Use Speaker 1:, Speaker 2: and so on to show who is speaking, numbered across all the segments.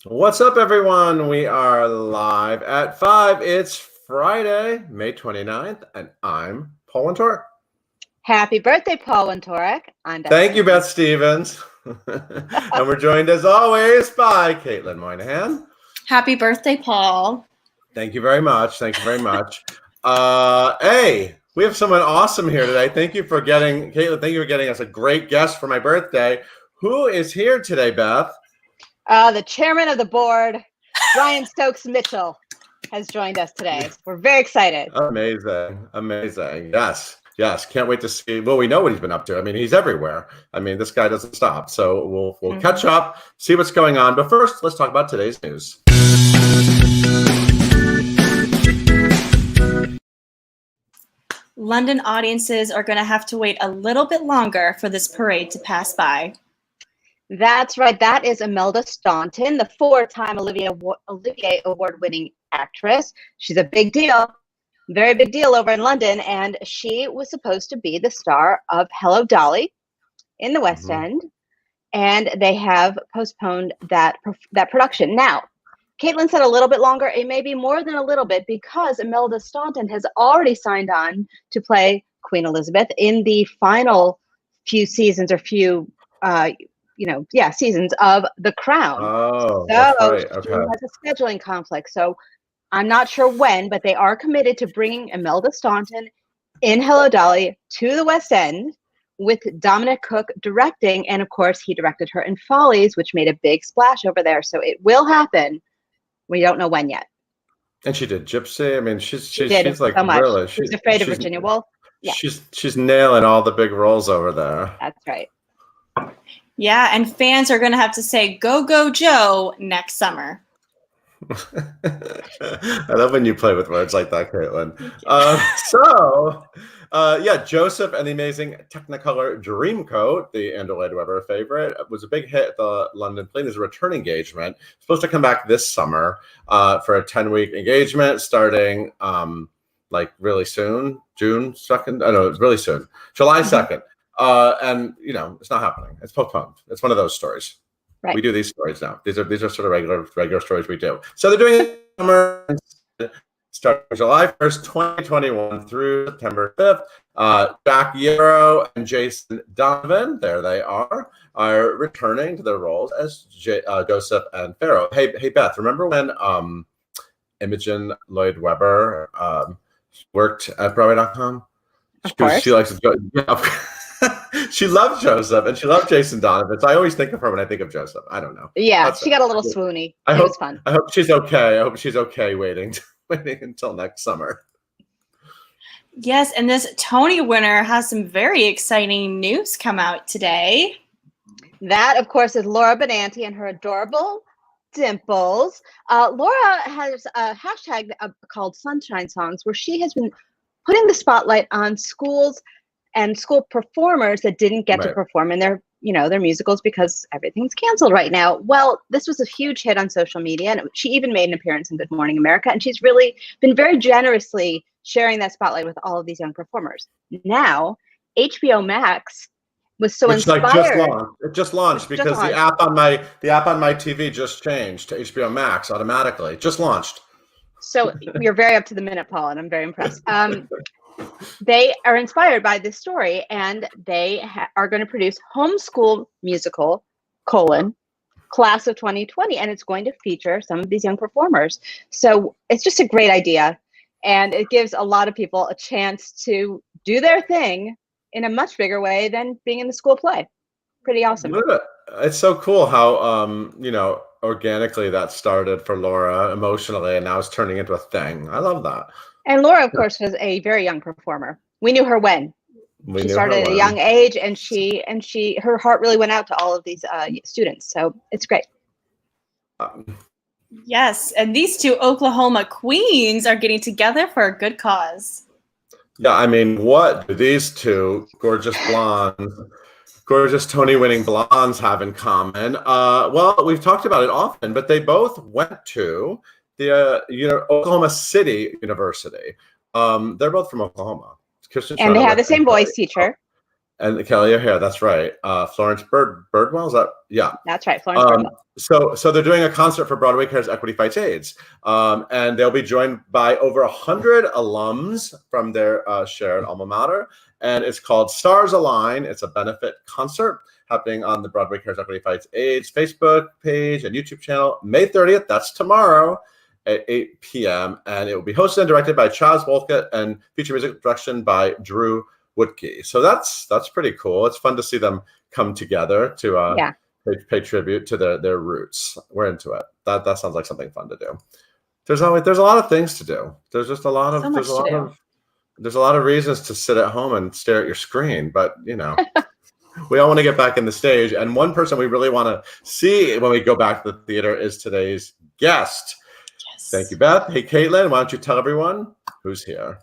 Speaker 1: What's up, everyone? We are live at 5. It's Friday, May 29th, and I'm Paul Wintorek.
Speaker 2: Happy birthday, Paul Wintorek. I'm Beth.
Speaker 1: Thank you, Beth Stevens. And we're joined, as always, by Caitlin Moynihan.
Speaker 3: Happy birthday, Paul.
Speaker 1: Thank you very much. Thank you very much. Hey, we have someone awesome here today. Thank you for getting, Caitlin, thank you for getting us a great guest for my birthday. Who is here today, Beth?
Speaker 2: The chairman of the board, Brian Stokes Mitchell, has joined us today. We're very excited.
Speaker 1: Amazing. Amazing. Yes. Can't wait to see. Well, we know what he's been up to. I mean, he's everywhere. I mean, this guy doesn't stop. So we'll catch up, see what's going on. But first, let's talk about today's news.
Speaker 3: London audiences are going to have to wait a little bit longer for this parade to pass by.
Speaker 2: That's right. That is Imelda Staunton, the four-time Olivier Award-winning actress. She's a big deal, very big deal over in London, and she was supposed to be the star of Hello, Dolly in the West End, and they have postponed that production. Now, Caitlin said a little bit longer. It may be more than a little bit because Imelda Staunton has already signed on to play Queen Elizabeth in the final few seasons or seasons of The Crown.
Speaker 1: Oh,
Speaker 2: so
Speaker 1: that's right. Okay.
Speaker 2: she has a scheduling conflict. So I'm not sure when, but they are committed to bringing Imelda Staunton in Hello, Dolly to the West End with Dominic Cooke directing. And of course, he directed her in Follies, which made a big splash over there. So it will happen. We don't know when yet.
Speaker 1: And she did Gypsy. I mean, she's like
Speaker 2: so much.
Speaker 1: really.
Speaker 2: She's Afraid of Virginia Woolf. Yeah.
Speaker 1: She's nailing all the big roles over there.
Speaker 2: That's right.
Speaker 3: Yeah, and fans are going to have to say "Go Go Joe" next summer.
Speaker 1: I love when you play with words like that, Caitlin. Joseph and the Amazing Technicolor Dreamcoat, the Andrew Lloyd Webber favorite, was a big hit at the London Palladium. It's a return engagement. It's supposed to come back this summer for a 10-week engagement starting really soon, June 2nd. I know it's really soon, July 2nd. And it's not happening. It's postponed. It's one of those stories.
Speaker 2: Right.
Speaker 1: We do these stories now. These are sort of regular stories we do. So they're doing it summer, starting July 1st, 2021 through September 5th. Jack Yarrow and Jason Donovan, there they are returning to their roles as Joseph and Pharaoh. Hey Beth, remember when Imogen Lloyd Webber worked at Broadway.com?
Speaker 2: Of course.
Speaker 1: She likes to go. Yeah, she loved Joseph and she loved Jason Donovan. So I always think of her when I think of Joseph. I don't know.
Speaker 2: Yeah, she got a little swoony. It was fun.
Speaker 1: I hope she's okay. I hope she's okay waiting until next summer.
Speaker 3: Yes, and this Tony winner has some very exciting news come out today.
Speaker 2: That, of course, is Laura Benanti and her adorable dimples. Laura has a hashtag called Sunshine Songs, where she has been putting the spotlight on schools and school performers that didn't get to perform in their musicals because everything's canceled right now. Well, this was a huge hit on social media, and she even made an appearance in Good Morning America, and she's really been very generously sharing that spotlight with all of these young performers. Now, HBO Max was so inspired.
Speaker 1: It just launched because the app on my TV just changed to HBO Max automatically. Just launched.
Speaker 2: So you're very up to the minute, Paul, and I'm very impressed. They are inspired by this story, and they are going to produce Homeschool Musical, Class of 2020, and it's going to feature some of these young performers. So it's just a great idea, and it gives a lot of people a chance to do their thing in a much bigger way than being in the school play. Pretty awesome.
Speaker 1: It's so cool how, organically that started for Laura emotionally, and now it's turning into a thing. I love that. And
Speaker 2: Laura, of course, was a very young performer. We knew her when she started at a young age, and her heart really went out to all of these students. So it's great.
Speaker 3: Yes, and these two Oklahoma queens are getting together for a good cause.
Speaker 1: Yeah, I mean, what do these two gorgeous blondes, gorgeous Tony-winning blondes have in common? Well, we've talked about it often, but they both went to the Oklahoma City University. They're both from Oklahoma.
Speaker 2: And they have the same voice teacher.
Speaker 1: And Kelly O'Hara, that's right. Florence Birdwell, is that? Yeah.
Speaker 2: That's right, Florence Birdwell.
Speaker 1: So they're doing a concert for Broadway Cares Equity Fights AIDS. And they'll be joined by over 100 alums from their shared alma mater. And it's called Stars Align. It's a benefit concert happening on the Broadway Cares Equity Fights AIDS Facebook page and YouTube channel, May 30th. That's tomorrow at 8 p.m. And it will be hosted and directed by Chaz Wolkett and feature music direction by Drew Woodkey. So that's pretty cool. It's fun to see them come together to pay tribute to their roots. We're into it. That sounds like something fun to do. There's a lot of things to do. There's just a lot of there's a lot of reasons to sit at home and stare at your screen, but you know, we all want to get back in the stage. And one person we really want to see when we go back to the theater is today's guest. Yes. Thank you, Beth. Hey, Caitlin, why don't you tell everyone who's here?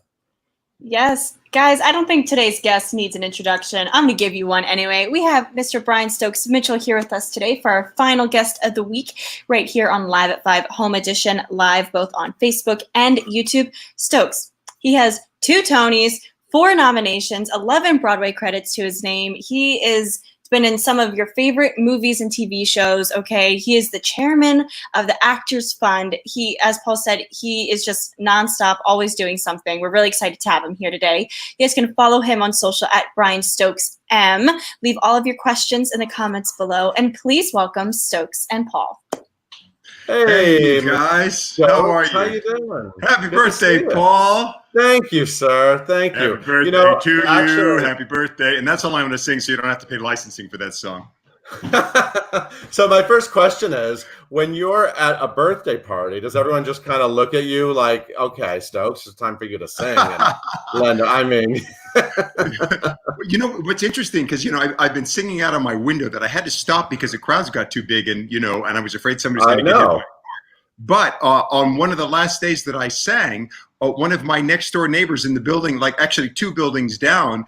Speaker 3: Yes, guys, I don't think today's guest needs an introduction. I'm going to give you one anyway. We have Mr. Brian Stokes Mitchell here with us today for our final guest of the week, right here on Live at 5 Home Edition, live both on Facebook and YouTube. Stokes, he has 2 Tonys, 4 nominations, 11 Broadway credits to his name. He is been in some of your favorite movies and TV shows, okay? He is the chairman of the Actors Fund. He, as Paul said, he is just nonstop, always doing something. We're really excited to have him here today. You guys can follow him on social at Brian Stokes M. Leave all of your questions in the comments below. And please welcome Stokes and Paul.
Speaker 4: Hey guys, how are you?
Speaker 1: How you doing?
Speaker 4: Happy birthday, Paul.
Speaker 1: Thank you, sir. Thank you.
Speaker 4: Happy birthday to you. Happy birthday. And that's all I'm going to sing, so you don't have to pay licensing for that song.
Speaker 1: So my first question is, when you're at a birthday party, does everyone just kind of look at you like, okay, Stokes, it's time for you to sing? And Linda, I mean...
Speaker 4: You know, what's interesting, because, you know, I've been singing out of my window that I had to stop because the crowds got too big and, you know, and I was afraid somebody's going to get hit. But on one of the last days that I sang, one of my next door neighbors in the building, like actually 2 buildings down,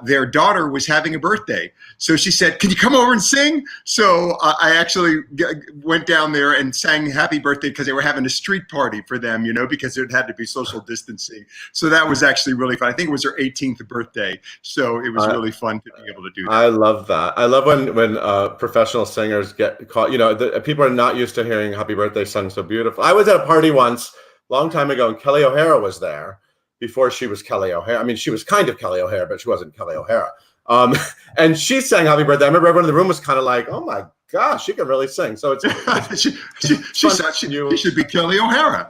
Speaker 4: their daughter was having a birthday. So she said, "Can you come over and sing?" So I actually went down there and sang happy birthday because they were having a street party for them, you know, because there had to be social distancing. So that was actually really fun. I think it was her 18th birthday. So it was really fun to be able to do that.
Speaker 1: I love that. I love when professional singers get caught. You know, people are not used to hearing happy birthday sung so beautiful. I was at a party once, long time ago, and Kelly O'Hara was there before she was Kelly O'Hara. I mean, she was kind of Kelly O'Hara, but she wasn't Kelly O'Hara. And she sang Happy Birthday. I remember everyone in the room was kind of like, oh my gosh, she can really sing. So it's
Speaker 4: she thought she should be Kelly O'Hara.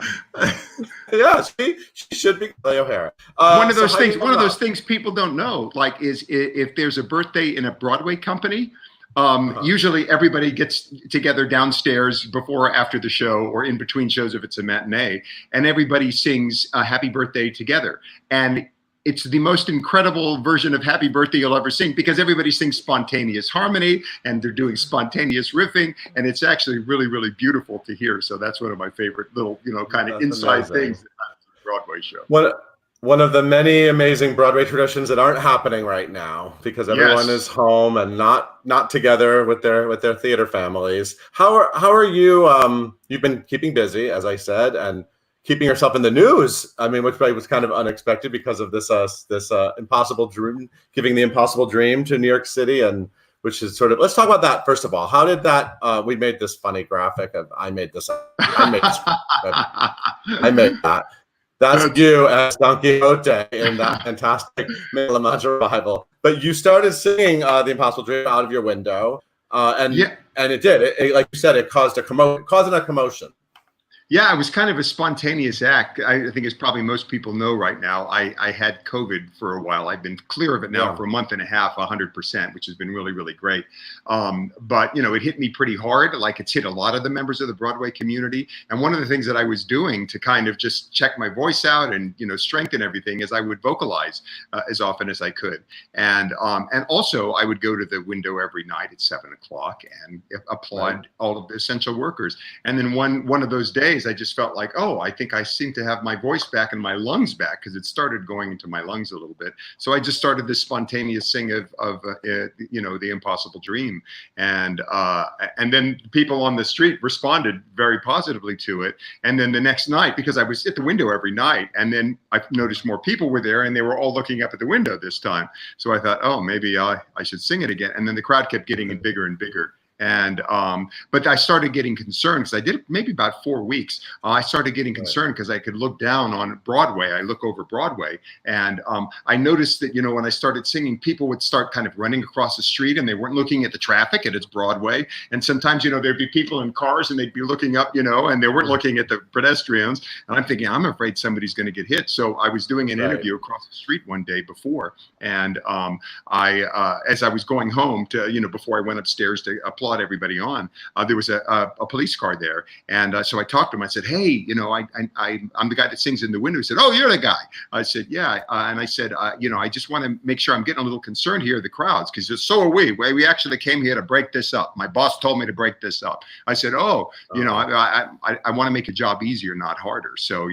Speaker 1: Yeah, she should be Kelly O'Hara.
Speaker 4: One of those things people don't know, like, is if there's a birthday in a Broadway company, usually everybody gets together downstairs before or after the show, or in between shows if it's a matinee, and everybody sings Happy Birthday together. And it's the most incredible version of Happy Birthday you'll ever sing, because everybody sings spontaneous harmony and they're doing spontaneous riffing, and it's actually really, really beautiful to hear. So that's one of my favorite little, you know, kind of inside things that happens at a Broadway show.
Speaker 1: One of the many amazing Broadway traditions that aren't happening right now because everyone is home and not together with their theater families. How are you? You've been keeping busy, as I said, and keeping yourself in the news. I mean, which was kind of unexpected because of this impossible dream, giving the impossible dream to New York City, and which is sort of, let's talk about that first of all. How did that? We made this funny graphic of I made that. That's you as Don Quixote in that fantastic La Mancha revival. But you started singing The Impossible Dream out of your window, and it did. It, like you said, it caused a commotion.
Speaker 4: Yeah, it was kind of a spontaneous act. I think, as probably most people know right now, I had COVID for a while. I've been clear of it now for a month and a half, 100%, which has been really, really great. But, you know, it hit me pretty hard, like it's hit a lot of the members of the Broadway community. And one of the things that I was doing to kind of just check my voice out and, you know, strengthen everything is I would vocalize as often as I could. And also I would go to the window every night at 7 o'clock and applaud all of the essential workers. And then one of those days, days, I just felt like, oh, I think I seem to have my voice back and my lungs back, because it started going into my lungs a little bit. So I just started this spontaneous sing of The Impossible Dream. And then people on the street responded very positively to it. And then the next night, because I was at the window every night, and then I noticed more people were there, and they were all looking up at the window this time. So I thought, oh, maybe I should sing it again. And then the crowd kept getting bigger and bigger. And but I started getting concerned, because I did it maybe about 4 weeks. I started getting concerned because I could look down on Broadway. I look over Broadway, and I noticed that, when I started singing, people would start kind of running across the street, and they weren't looking at the traffic, and it's Broadway. And sometimes, there'd be people in cars, and they'd be looking up, and they weren't looking at the pedestrians. And I'm thinking, I'm afraid somebody's going to get hit. So I was doing an interview across the street one day before, and as I was going home to, before I went upstairs to applaud everybody on, there was a police car there. And so I talked to him. I said, hey, I'm the guy that sings in the window. He said, oh, you're the guy. I said, yeah. And I said, I just want to make sure I'm getting a little concerned here, the crowds, because so are we. We actually came here to break this up. My boss told me to break this up. I said, I want to make a job easier, not harder. So,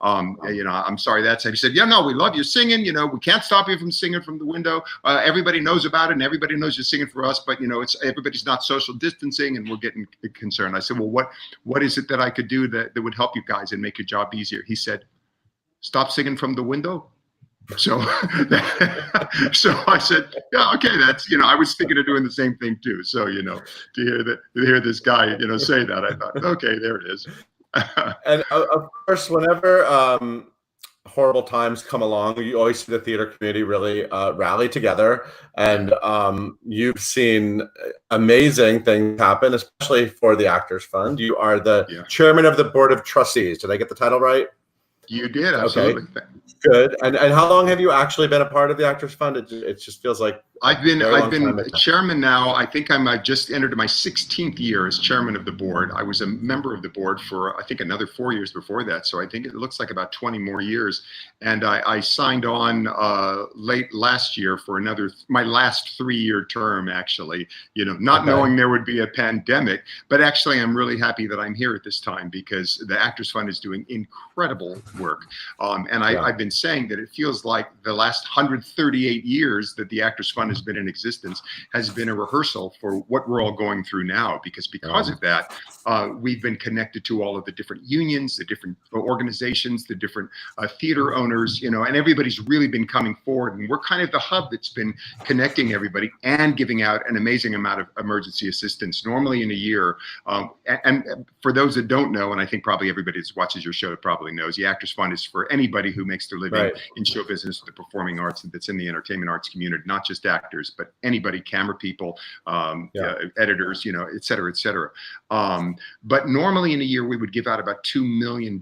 Speaker 4: I'm sorry that's it. He said, yeah, no, we love you singing. We can't stop you from singing from the window. Everybody knows about it, and everybody knows you're singing for us, but it's everybody's not social distancing, and we're getting concerned. I said, well, what is it that I could do that would help you guys and make your job easier? He said, stop singing from the window. So, so I said, yeah, okay, that's, I was thinking of doing the same thing too. So, to hear this guy, say that, I thought, okay, there it is.
Speaker 1: And of course, whenever horrible times come along, you always see the theater community really rally together, and you've seen amazing things happen, especially for the Actors Fund. You are the chairman of the board of trustees. Did I get the title right?
Speaker 4: You did, absolutely. Okay.
Speaker 1: Good. And how long have you actually been a part of the Actors Fund? It just feels like
Speaker 4: I've been chairman now. I think I just entered my 16th year as chairman of the board. I was a member of the board for, I think, another 4 years before that. So I think it looks like about 20 more years. And I signed on late last year for my last 3-year term, actually, not knowing there would be a pandemic. But actually, I'm really happy that I'm here at this time, because the Actors Fund is doing incredible work. I've been saying that it feels like the last 138 years that the Actors Fund has been in existence has been a rehearsal for what we're all going through now, because of that, we've been connected to all of the different unions, the different organizations, the different theater owners, and everybody's really been coming forward, and we're kind of the hub that's been connecting everybody and giving out an amazing amount of emergency assistance, normally in a year. And for those that don't know, and I think probably everybody that watches your show probably knows, the Actors Fund is for anybody who makes their living in show business, the performing arts, and that's in the entertainment arts community, not just actors, but anybody, camera people, editors, et cetera, et cetera. But normally in a year, we would give out about $2 million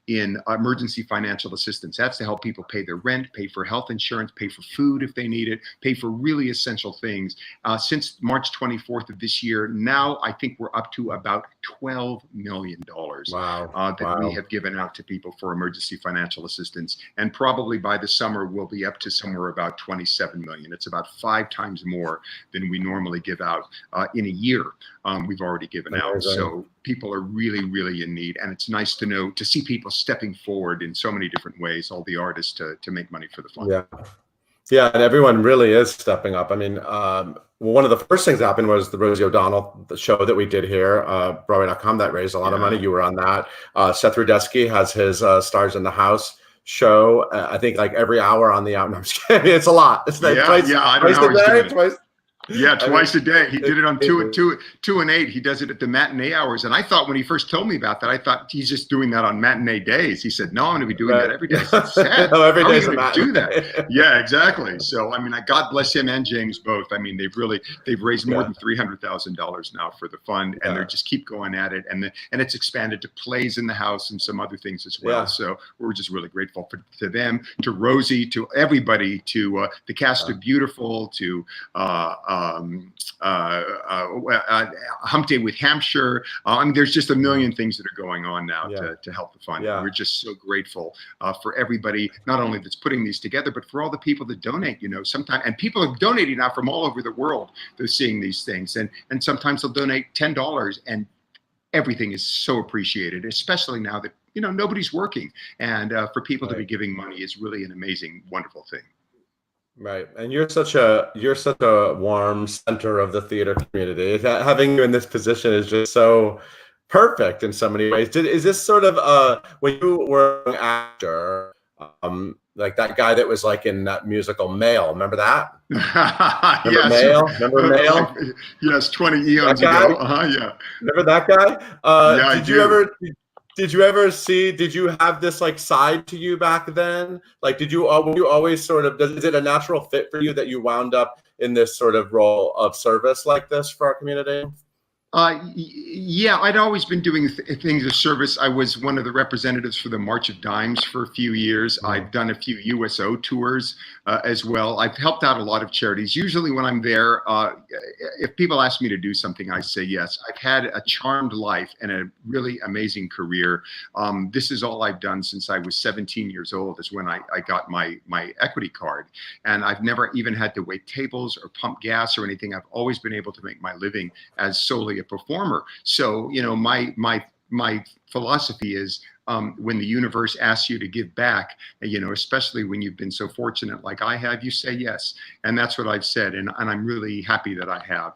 Speaker 4: in emergency financial assistance. That's to help people pay their rent, pay for health insurance, pay for food if they need it, pay for really essential things. Since March 24th of this year, now I think we're up to about $12 million that we have given out to people for emergency financial assistance. And probably by the summer, we'll be up to somewhere about 27 million. It's about 5 times more than we normally give out in a year. We've already given out. So people are really, really in need. And it's nice to see people stepping forward in so many different ways, all the artists to make money for the fund.
Speaker 1: Yeah, and everyone really is stepping up. I mean, one of the first things that happened was the Rosie O'Donnell, the show that we did here, Broadway.com, that raised a lot of money. You were on that. Seth Rudetsky has his Stars in the House show, I think like every hour on the out. No, I'm just kidding. It's a lot. It's like twice
Speaker 4: a day. He did it on 2 and 8. He does it at the matinee hours. And I thought when he first told me about that, I thought he's just doing that on matinee days. He said, no, I'm going to be doing that every day.
Speaker 1: No, every day is
Speaker 4: a do that. Yeah, exactly. So, I mean, God bless him and James both. I mean, they've raised more than $300,000 now for the fund, and they just keep going at it. And it's expanded to plays in the house and some other things as well. So we're just really grateful to them, to Rosie, to everybody, to the cast of Beautiful, to Hump Day with Hampshire. I mean, there's just a million things that are going on now to help the fund. We're just so grateful for everybody, not only that's putting these together, but for all the people that donate. Sometimes, and people are donating now from all over the world. They're seeing these things, and sometimes they'll donate $10, and everything is so appreciated, especially now that, you know, nobody's working, and for people to be giving money is really an amazing, wonderful thing.
Speaker 1: Right, and you're such a warm center of the theater community. Having you in this position is just so perfect in so many ways. Is this sort of when you were an actor, like that guy that was like in that musical Mail? Remember that? Remember
Speaker 4: Yes.
Speaker 1: Mail? Remember Mail?
Speaker 4: Yes, 20 eons ago. Yeah.
Speaker 1: Remember that guy?
Speaker 4: Yeah,
Speaker 1: Did you ever see? Did you have this like side to you back then? Like, were you always sort of? Is it a natural fit for you that you wound up in this sort of role of service like this for our community?
Speaker 4: Yeah, I'd always been doing things of service. I was one of the representatives for the March of Dimes for a few years. I've done a few USO tours as well. I've helped out a lot of charities. Usually when I'm there, if people ask me to do something, I say yes. I've had a charmed life and a really amazing career. This is all I've done since I was 17 years old, is when I got my equity card. And I've never even had to wait tables or pump gas or anything. I've always been able to make my living as solely a performer. So, you know, my philosophy is, when the universe asks you to give back, you know, especially when you've been so fortunate like I have, you say yes. And that's what I've said. And I'm really happy that I have.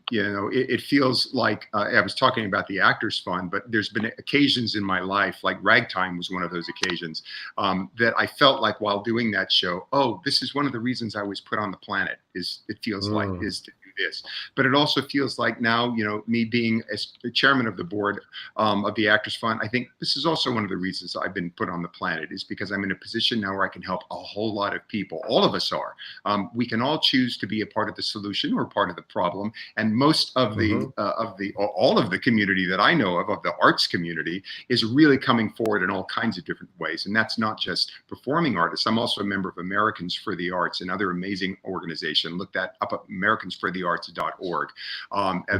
Speaker 4: You know, it feels like, I was talking about the Actors Fund, but there's been occasions in my life, like Ragtime was one of those occasions, that I felt like while doing that show, oh, this is one of the reasons I was put on the planet, is it feels like, is to do this. But it also feels like now, you know, me being as the chairman of the board of the Actors Fund, I think this is also one of the reasons I've been put on the planet, is because I'm in a position now where I can help a whole lot of people. All of us are. We can all choose to be a part of the solution or part of the problem. And most of all of the community that I know of the arts community, is really coming forward in all kinds of different ways. And that's not just performing artists. I'm also a member of Americans for the Arts, another amazing organization. Look that up at americansforthearts.org.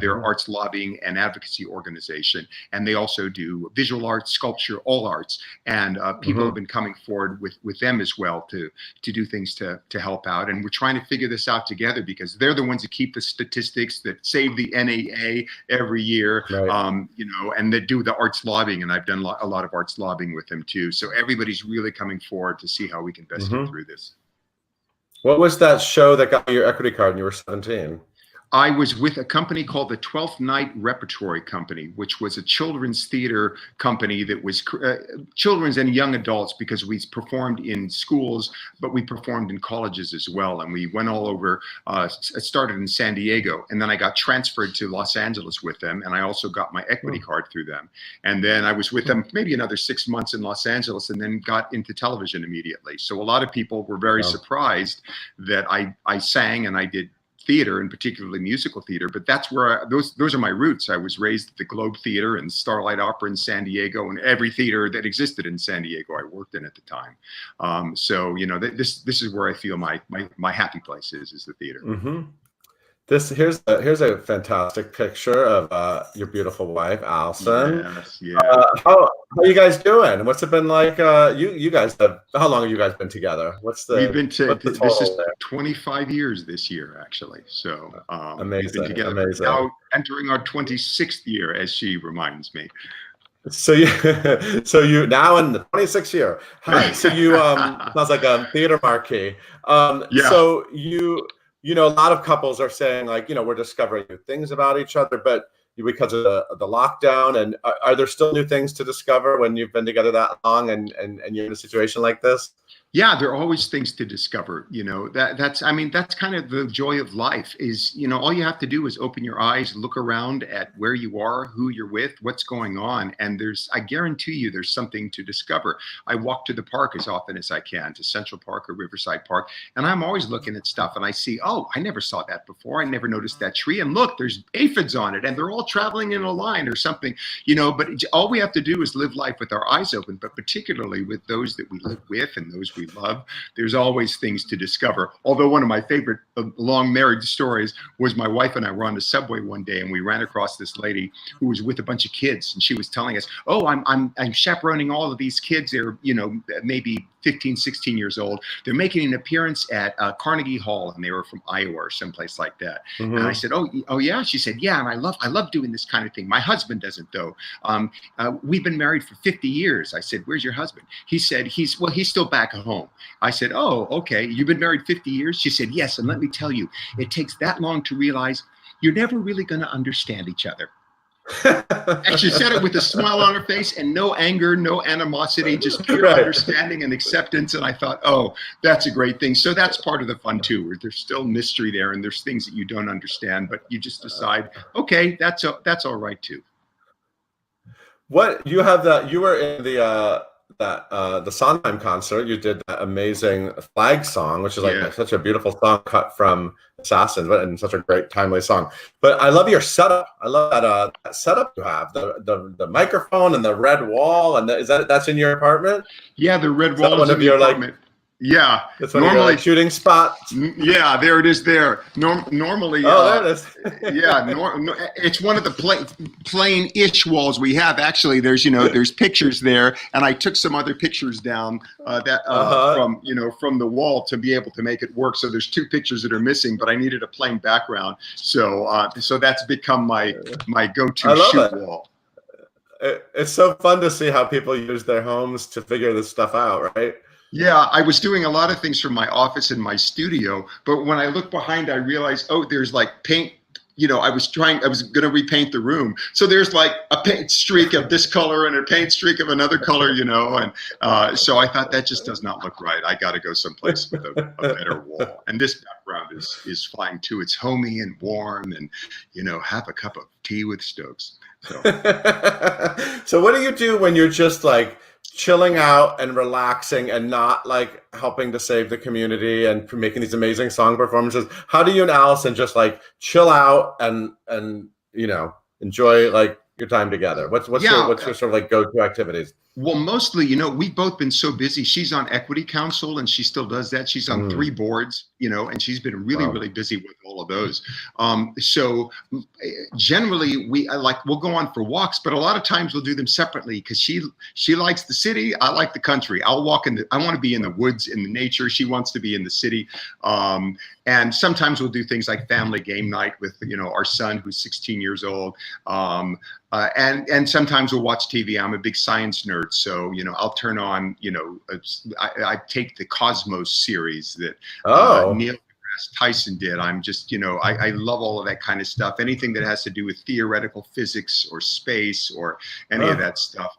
Speaker 4: They're arts lobbying and advocacy organization. And they also do visual arts, sculpture, all arts, and people have been coming forward with them as well to do things to help out. And we're trying to figure this out together, because they're the ones that keep the statistics, that save the NAA every year, right. You know, and that do the arts lobbying. And I've done a lot of arts lobbying with them too. So everybody's really coming forward to see how we can best get through this.
Speaker 1: What was that show that got you your equity card when you were 17?
Speaker 4: I was with a company called the 12th Night Repertory Company, which was a children's theater company that was children's and young adults, because we performed in schools, but we performed in colleges as well. And we went all over. It started in San Diego, and then I got transferred to Los Angeles with them. And I also got my equity card through them. And then I was with them maybe another 6 months in Los Angeles, and then got into television immediately. So a lot of people were very surprised that I sang and I did theater, and particularly musical theater, but that's where those are my roots. I was raised at the Globe Theater and Starlight Opera in San Diego, and every theater that existed in San Diego I worked in at the time. So, you know, this is where I feel my happy place is the theater.
Speaker 1: Here's a fantastic picture of your beautiful wife, Allison.
Speaker 4: Yes, yeah.
Speaker 1: How are you guys doing? What's it been like? You guys have, how long have you guys been together?
Speaker 4: We've been this is 25 years this year, actually. So
Speaker 1: amazing.
Speaker 4: We've been together.
Speaker 1: Amazing.
Speaker 4: Now entering our 26th year, as she reminds me.
Speaker 1: So you now in the 26th year. Hi. So you sounds like a theater marquee.
Speaker 4: Yeah.
Speaker 1: So you know, a lot of couples are saying, like, you know, we're discovering new things about each other, but because of the lockdown, and are there still new things to discover when you've been together that long and you're in a situation like this?
Speaker 4: Yeah, there are always things to discover, you know, that's kind of the joy of life is, you know, all you have to do is open your eyes, look around at where you are, who you're with, what's going on. And I guarantee you there's something to discover. I walk to the park as often as I can, to Central Park or Riverside Park, and I'm always looking at stuff and I see, oh, I never saw that before. I never noticed that tree. And look, there's aphids on it and they're all traveling in a line or something, you know, but all we have to do is live life with our eyes open, but particularly with those that we live with and those we love, there's always things to discover. Although one of my favorite long marriage stories was my wife and I were on the subway one day and we ran across this lady who was with a bunch of kids, and she was telling us, oh, I'm chaperoning all of these kids. They're, you know, maybe 15, 16 years old. They're making an appearance at Carnegie Hall, and they were from Iowa or someplace like that. And I said, oh yeah. She said, yeah, and I love doing this kind of thing. My husband doesn't though. We've been married for 50 years. I said, where's your husband? He said, he's still back at home. I said, oh, okay. You've been married 50 years? She said, yes. And let me tell you, it takes that long to realize you're never really going to understand each other. And she said it with a smile on her face and no anger, no animosity, just pure understanding and acceptance. And I thought, oh, that's a great thing. So that's part of the fun too, where there's still mystery there and there's things that you don't understand, but you just decide, okay, that's all right too.
Speaker 1: What you have that you were in the Sondheim concert. You did that amazing flag song, which is like such a beautiful song cut from Assassin, and such a great timely song. But I love your setup. I love that setup you have, the microphone and the red wall, and that's in your apartment.
Speaker 4: Yeah, the red wall is in the apartment. Yeah,
Speaker 1: that's normally shooting spot.
Speaker 4: Yeah, there it is. There. Normally,
Speaker 1: there it is.
Speaker 4: It's one of the plain-ish walls we have. Actually, there's pictures there, and I took some other pictures down from the wall to be able to make it work. So there's 2 pictures that are missing, but I needed a plain background. So that's become my go-to shoot wall.
Speaker 1: It's so fun to see how people use their homes to figure this stuff out, right?
Speaker 4: Yeah, I was doing a lot of things from my office and my studio, but when I look behind, I realized, oh, there's like paint. I was going to repaint the room. So there's like a paint streak of this color and a paint streak of another color, and so I thought that just does not look right. I got to go someplace with a better wall. And this background is fine too. It's homey and warm, and have a cup of tea with Stokes. So,
Speaker 1: so what do you do when you're just like chilling out and relaxing and not like helping to save the community and making these amazing song performances? How do you and Allison just like chill out and enjoy like your time together? What's your sort of like go-to activities?
Speaker 4: Well, mostly, we've both been so busy. She's on Equity Council, and she still does that. She's on 3 boards, and she's been really, really busy with all of those. So generally, we'll go on for walks, but a lot of times we'll do them separately because she likes the city. I like the country. I want to be in the woods, in the nature. She wants to be in the city. And sometimes we'll do things like family game night with, our son who's 16 years old. And sometimes we'll watch TV. I'm a big science nerd. So, I'll turn on, I take the Cosmos series that Neil deGrasse Tyson did. I'm just, I love all of that kind of stuff. Anything that has to do with theoretical physics or space or any of that stuff,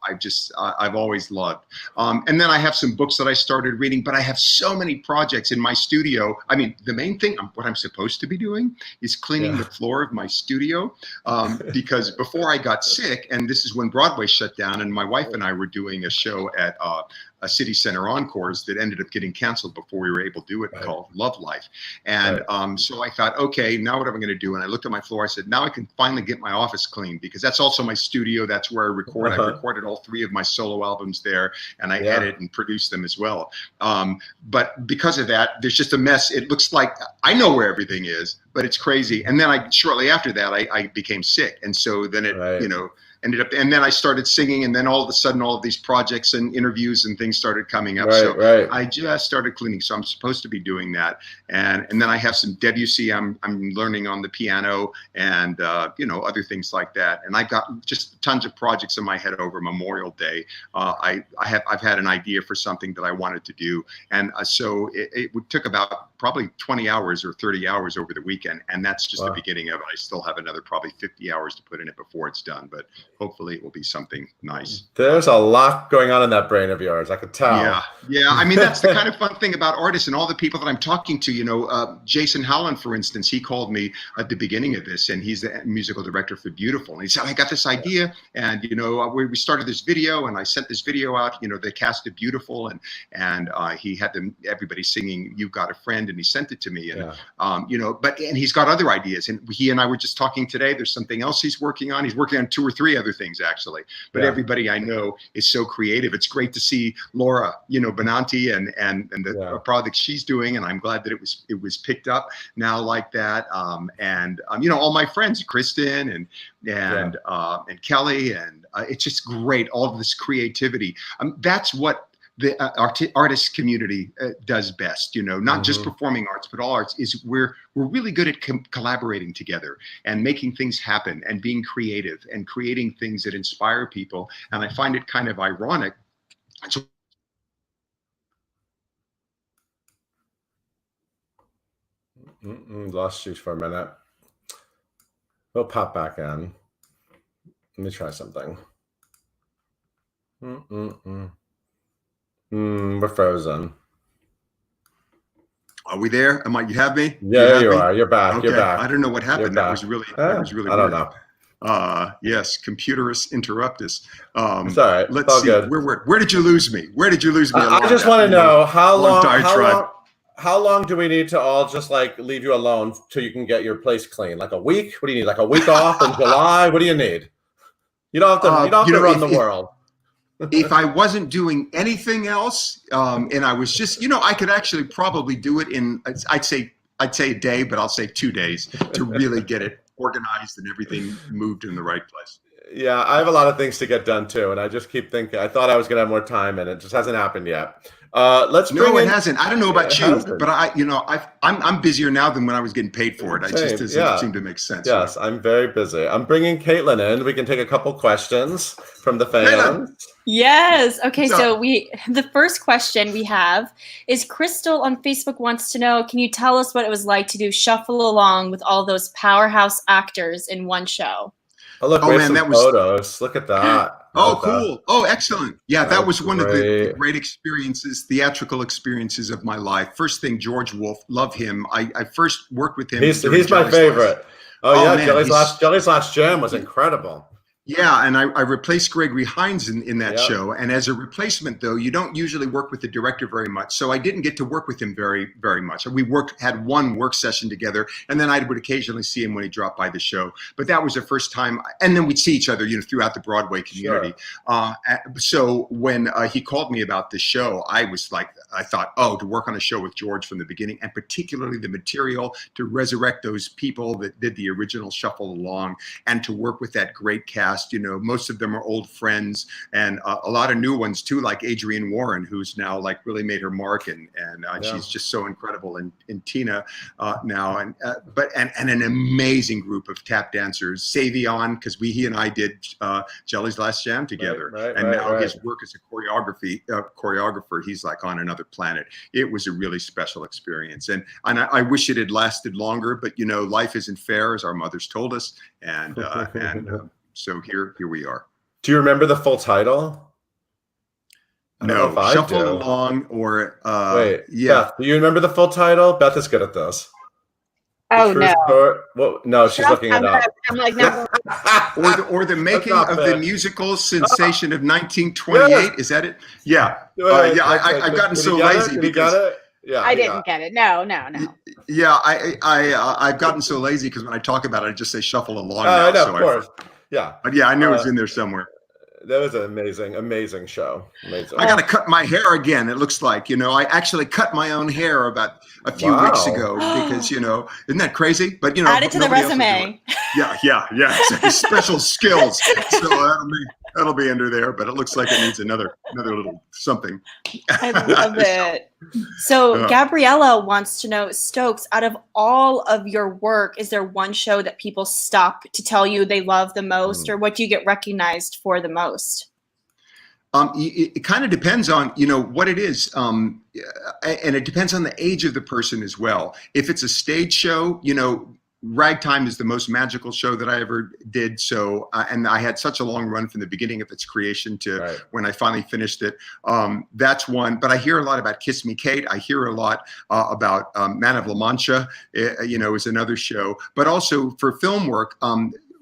Speaker 4: I've always loved. And then I have some books that I started reading, but I have so many projects in my studio. I mean, the main thing, what I'm supposed to be doing is cleaning the floor of my studio, because before I got sick, and this is when Broadway shut down, and my wife and I were doing a show at a City Center Encores that ended up getting canceled before we were able to do it, called Love Life. And so I thought, okay, now what am I going to do? And I looked at my floor. I said, now I can finally get my office clean, because that's also my studio. That's where I record. I've recorded all 3 of my solo albums there, and I edit and produce them as well. But because of that, there's just a mess. It looks like I know where everything is, but it's crazy. And then shortly after that, I became sick. And so then it, ended up, and then I started singing, and then all of a sudden, all of these projects and interviews and things started coming up. I just started cleaning. So I'm supposed to be doing that, and then I have some Debussy. I'm learning on the piano, and other things like that. And I've got just tons of projects in my head over Memorial Day. I've had an idea for something that I wanted to do, and so it took about probably 20 hours or 30 hours over the weekend, and that's just the beginning of it. I still have another probably 50 hours to put in it before it's done, but hopefully it will be something nice.
Speaker 1: There's a lot going on in that brain of yours. I could tell.
Speaker 4: Yeah. I mean, that's the kind of fun thing about artists and all the people that I'm talking to. Jason Howland, for instance, he called me at the beginning of this, and he's the musical director for Beautiful. And he said, I got this idea, and we started this video, and I sent this video out. The cast of Beautiful, and he had everybody singing "You've Got a Friend," and he sent it to me. And and he's got other ideas. And he and I were just talking today. There's something else he's working on. He's working on 2 or 3 other things actually, but everybody I know is so creative. It's great to see Laura, Benanti and the project she's doing, and I'm glad that it was picked up now like that. All my friends, Kristen and Kelly, and it's just great. All of this creativity. That's what the artist community does best, you know, not just performing arts, but all arts, is we're really good at collaborating together and making things happen and being creative and creating things that inspire people. And I find it kind of ironic.
Speaker 1: Lost you for a minute. We'll pop back in. Let me try something. We're frozen.
Speaker 4: Are we there? You have me?
Speaker 1: Yeah, you are. You're back.
Speaker 4: Okay.
Speaker 1: You're back.
Speaker 4: I don't know what happened. That was really
Speaker 1: I don't know.
Speaker 4: Yes, computerus interruptus.
Speaker 1: It's all right.
Speaker 4: Let's see.
Speaker 1: Good.
Speaker 4: Where did you lose me? Where did you lose me?
Speaker 1: I just want to know how long do we need to all just like leave you alone till you can get your place clean? Like a week? What do you need? Like a week off in July? What do you need? You don't have to. You don't have to run the world.
Speaker 4: If I wasn't doing anything else, and I was just, you know, I could actually probably do it in, I'd say a day, but I'll say 2 days to really get it organized and everything moved in the right place.
Speaker 1: Yeah, I have a lot of things to get done too, and I just keep thinking. I thought I was going to have more time, and it just hasn't happened yet.
Speaker 4: It hasn't. I don't know about you, but I'm busier now than when I was getting paid for it. It just doesn't seem to make sense.
Speaker 1: Yes, I'm very busy. I'm bringing Caitlin in. We can take a couple questions from the fans.
Speaker 4: Caitlin.
Speaker 3: Yes. Okay. So the first question we have is Crystal on Facebook wants to know, can you tell us what it was like to do Shuffle Along with all those powerhouse actors in one show?
Speaker 1: Oh, look, we have some photos. Look at that.
Speaker 4: Oh, cool. Oh, excellent. Yeah, that was one of the great experiences, theatrical experiences of my life. First thing, George Wolfe, love him. I first worked with him.
Speaker 1: He's my favorite. Oh yeah, man, Jelly's Last Jam was incredible.
Speaker 4: Yeah, and I replaced Gregory Hines in that show. And as a replacement, though, you don't usually work with the director very much. So I didn't get to work with him very, very much. We had one work session together, and then I would occasionally see him when he dropped by the show. But that was the first time. And then we'd see each other, you know, throughout the Broadway community. Sure. So when he called me about this show, I thought, to work on a show with George from the beginning, and particularly the material to resurrect those people that did the original Shuffle Along, and to work with that great cast. You know, most of them are old friends, and a lot of new ones too, like Adrienne Warren, who's now like really made her mark, and she's just so incredible. And Tina now, and an amazing group of tap dancers. Savion, because he and I did Jelly's Last Jam together, his work as a choreographer, he's like on another planet. It was a really special experience, and I wish it had lasted longer, but you know, life isn't fair, as our mothers told us, and so here we are.
Speaker 1: Do you remember the full title?
Speaker 4: No, Shuffle Along or
Speaker 1: wait. Yeah, Beth, do you remember the full title? Beth is good at this.
Speaker 2: Oh no!
Speaker 1: Well, no, she's looking it up.
Speaker 2: I'm like, no.
Speaker 4: or the making of the musical sensation of 1928. Yeah. Is that it? Yeah, I've gotten so lazy because.
Speaker 1: Yeah,
Speaker 2: I didn't get it. No.
Speaker 4: Yeah, I've gotten so lazy because when I talk about it, I just say Shuffle Along.
Speaker 1: I know, of course. Yeah.
Speaker 4: But yeah, I knew it was in there somewhere.
Speaker 1: That was an amazing show. Amazing.
Speaker 4: I got to cut my hair again. It looks like, you know, I actually cut my own hair about a few weeks ago because, you know, isn't that crazy? But, you know,
Speaker 3: add it to the resume.
Speaker 4: Yeah. Special skills. So that'll be under there, but it looks like it needs another little something.
Speaker 3: I love it. So Gabriella wants to know, Stokes, out of all of your work, is there one show that people stop to tell you they love the most, or what do you get recognized for the most?
Speaker 4: It kind of depends on, you know, what it is. And it depends on the age of the person as well. If it's a stage show, you know, Ragtime is the most magical show that I ever did. So, and I had such a long run from the beginning of its creation to when I finally finished it. That's one. But I hear a lot about Kiss Me Kate. I hear a lot about Man of La Mancha, you know, is another show. But also for film work,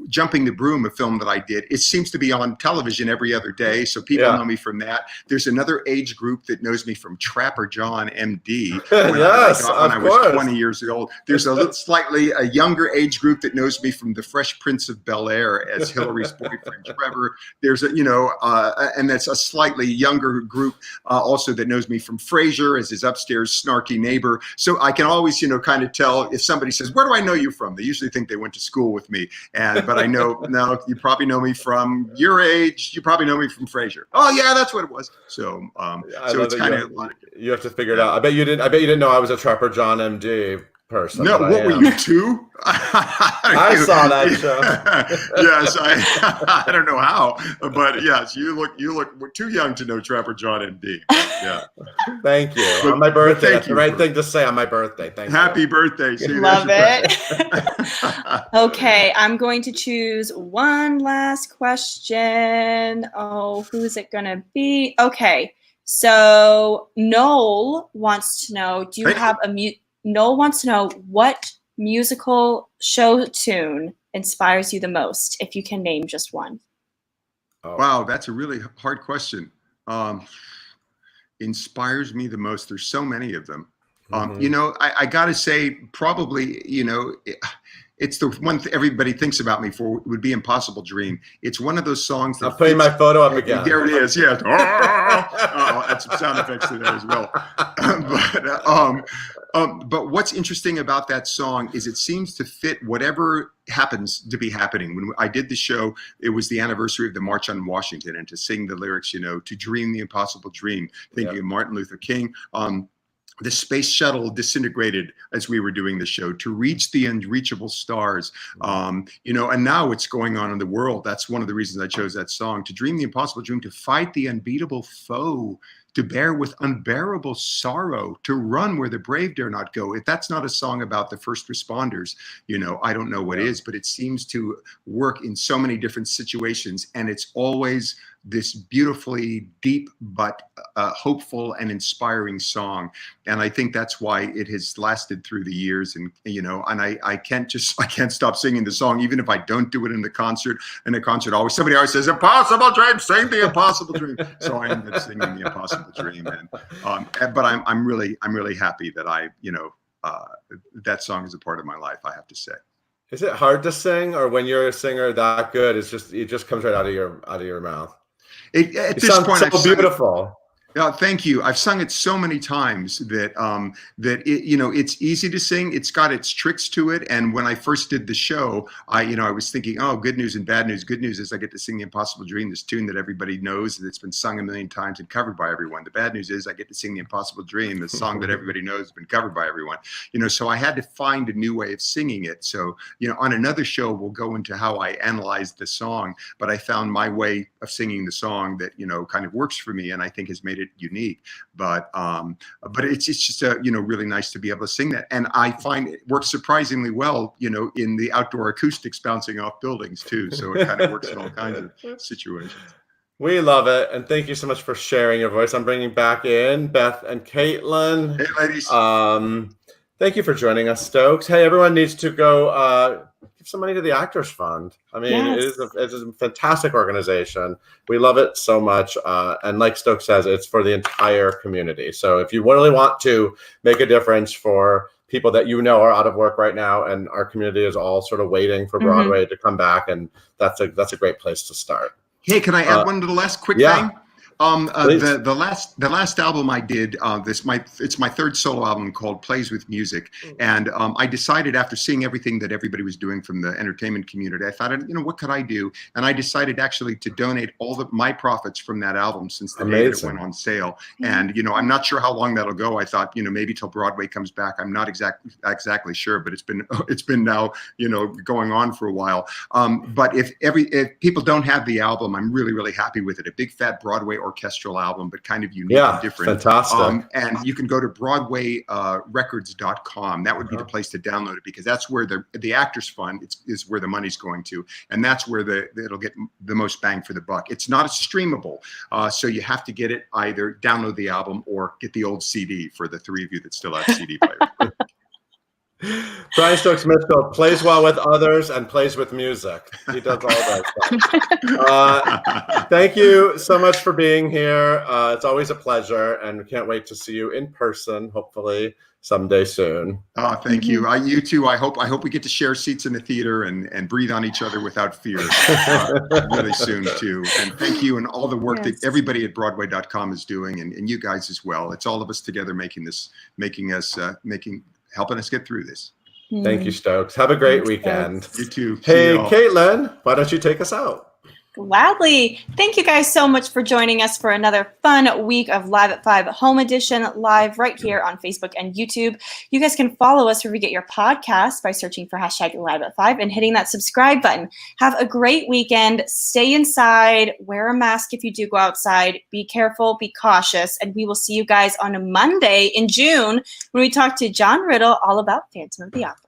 Speaker 4: Jumping the Broom, a film that I did, it seems to be on television every other day. So people know me from that. There's another age group that knows me from Trapper John, MD. When I was 20 years old. There's a slightly younger age group that knows me from The Fresh Prince of Bel-Air as Hillary's boyfriend, Trevor. There's and that's a slightly younger group also that knows me from Frasier as his upstairs snarky neighbor. So I can always, you know, kind of tell if somebody says, "Where do I know you from?" They usually think they went to school with me. And but I know now you probably know me from your age. You probably know me from Frasier. Oh yeah, that's what it was. So so it's kind of
Speaker 1: you have to figure it out. I bet you didn't know I was a Trapper John MD person.
Speaker 4: No, what were you, 2?
Speaker 1: I saw that show.
Speaker 4: Yes, I don't know how, but yes, you look too young to know Trapper John MD. Yeah.
Speaker 1: Thank you. On my birthday. That's the right thing to say on my birthday. Thank you.
Speaker 4: Happy birthday. See,
Speaker 3: love it. Okay, I'm going to choose one last question. Oh, who's it gonna be? Okay, so Noel wants to know, Noel wants to know what musical show tune inspires you the most, if you can name just one.
Speaker 1: Oh.
Speaker 4: Wow, that's a really hard question. Inspires me the most. There's so many of them. You know, I got to say, probably, you know, it's the one everybody thinks about me for would be Impossible Dream. It's one of those songs that
Speaker 1: I'm putting my photo up again.
Speaker 4: There it is. Yeah. Oh, add some sound effects to that as well. But what's interesting about that song is it seems to fit whatever happens to be happening. When I did the show, it was the anniversary of the March on Washington, and to sing the lyrics, you know, to dream the impossible dream, thinking of Martin Luther King. The space shuttle disintegrated as we were doing the show to reach the unreachable stars, you know, and now it's going on in the world. That's one of the reasons I chose that song, to dream the impossible dream, to fight the unbeatable foe, to bear with unbearable sorrow, to run where the brave dare not go. If that's not a song about the first responders, you know, I don't know what is, but it seems to work in so many different situations. And it's always this beautifully deep, but hopeful and inspiring song. And I think that's why it has lasted through the years. And, you know, and I can't stop singing the song, even if I don't do it in the concert. In a concert, somebody always says, "Impossible Dream, sing the Impossible Dream." So I end up singing the Impossible Dream. And, but I'm really happy that that song is a part of my life, I have to say.
Speaker 1: Is it hard to sing, or when you're a singer that good, it just comes right out of your mouth?
Speaker 4: At this point,
Speaker 1: so beautiful.
Speaker 4: Thank you. I've sung it so many times that you know, it's easy to sing. It's got its tricks to it. And when I first did the show, I was thinking, oh, good news and bad news. Good news is I get to sing the Impossible Dream, this tune that everybody knows, that's been sung a million times and covered by everyone. The bad news is I get to sing the Impossible Dream, the song that everybody knows has been covered by everyone. You know, so I had to find a new way of singing it. So, you know, on another show, we'll go into how I analyzed the song, but I found my way of singing the song that, you know, kind of works for me, and I think has made it unique. But it's just you know, really nice to be able to sing that, and I find it works surprisingly well, you know, in the outdoor acoustics bouncing off buildings too. So it kind of works in all kinds of situations.
Speaker 1: We love it, and thank you so much for sharing your voice. I'm bringing back in Beth and Caitlin.
Speaker 4: Hey, ladies.
Speaker 1: Thank you for joining us, Stokes. Hey, everyone needs to go give some money to the Actors Fund. I mean,
Speaker 3: yes.
Speaker 1: It is a fantastic organization. We love it so much. And like Stokes says, it's for the entire community. So if you really want to make a difference for people that you know are out of work right now, and our community is all sort of waiting for Broadway to come back, and that's a great place to start.
Speaker 4: Hey, can I add one to the last quick thing?
Speaker 1: The
Speaker 4: last album I did, it's my third solo album called Plays with Music, and I decided, after seeing everything that everybody was doing from the entertainment community, I thought, you know, what could I do? And I decided actually to donate all my profits from that album since the day that it went on sale. And, you know, I'm not sure how long that'll go. I thought, you know, maybe till Broadway comes back. I'm not exactly sure, but it's been now, you know, going on for a while. But if people don't have the album, I'm really happy with it. A big fat Broadway orchestral album, but kind of unique and different.
Speaker 1: Fantastic.
Speaker 4: And you can go to BroadwayRecords.com. That would be the place to download it, because that's where the Actors Fund is where the money's going to, and that's where it'll get the most bang for the buck. It's not streamable, so you have to get it, either download the album or get the old CD, for the three of you that still have CD players.
Speaker 1: Brian Stokes Mitchell plays well with others and plays with music. He does all that stuff. Thank you so much for being here. It's always a pleasure, and we can't wait to see you in person, hopefully someday soon.
Speaker 4: Oh, thank you. You too. I hope we get to share seats in the theater and breathe on each other without fear really soon too. And thank you, and all the work that everybody at Broadway.com is doing, and you guys as well. It's all of us together helping us get through this.
Speaker 1: Thank you, Stokes. Have a great
Speaker 3: Thanks,
Speaker 1: weekend.
Speaker 3: Stokes.
Speaker 4: You too.
Speaker 1: Hey,
Speaker 4: See y'all.
Speaker 1: Caitlin, why don't you take us out?
Speaker 3: Gladly. Thank you guys so much for joining us for another fun week of Live at 5 Home Edition, live right here on Facebook and YouTube. You guys can follow us wherever you get your podcasts by searching for hashtag Live at 5 and hitting that subscribe button. Have a great weekend. Stay inside. Wear a mask if you do go outside. Be careful. Be cautious. And we will see you guys on a Monday in June when we talk to John Riddle all about Phantom of the Opera.